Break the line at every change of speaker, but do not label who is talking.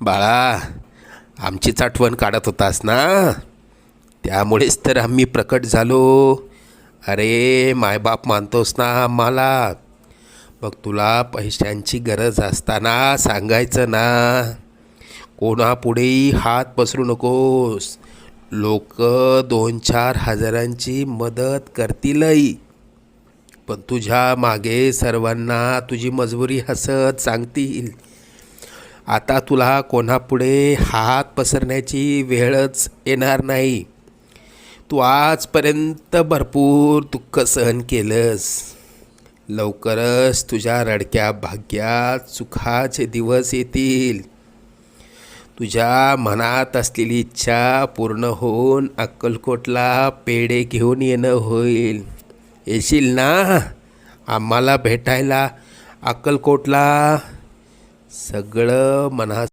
बाळा, आमचीच आठवण काढत होतास ना, त्यामुळेच तर आम्ही प्रकट झालो. अरे मायबाप मानतोस ना आम्हाला, मग तुला पैशांची गरज असताना सांगायचं ना. कोणापुढेही हात पसरू नकोस. लोक 2-4 हजारांची मदत करतीलही, पण तुझ्या मागे सर्वांना तुझी मजबुरी हसत सांगतील. आता तुला कोणापुढे हात पसरण्याची वेळच येणार नाही. तू आजपर्यंत भरपूर दुःख सहन केलंस. लवकरच तुझ्या रडक्या भाग्यात सुखाचे दिवस येतील. तुझ्या मनात असलेली इच्छा पूर्ण होऊन अक्कलकोटला पेढे घेऊन येणं होईल. येशील ना आम्हाला भेटायला अक्कलकोटला? सगळं मनात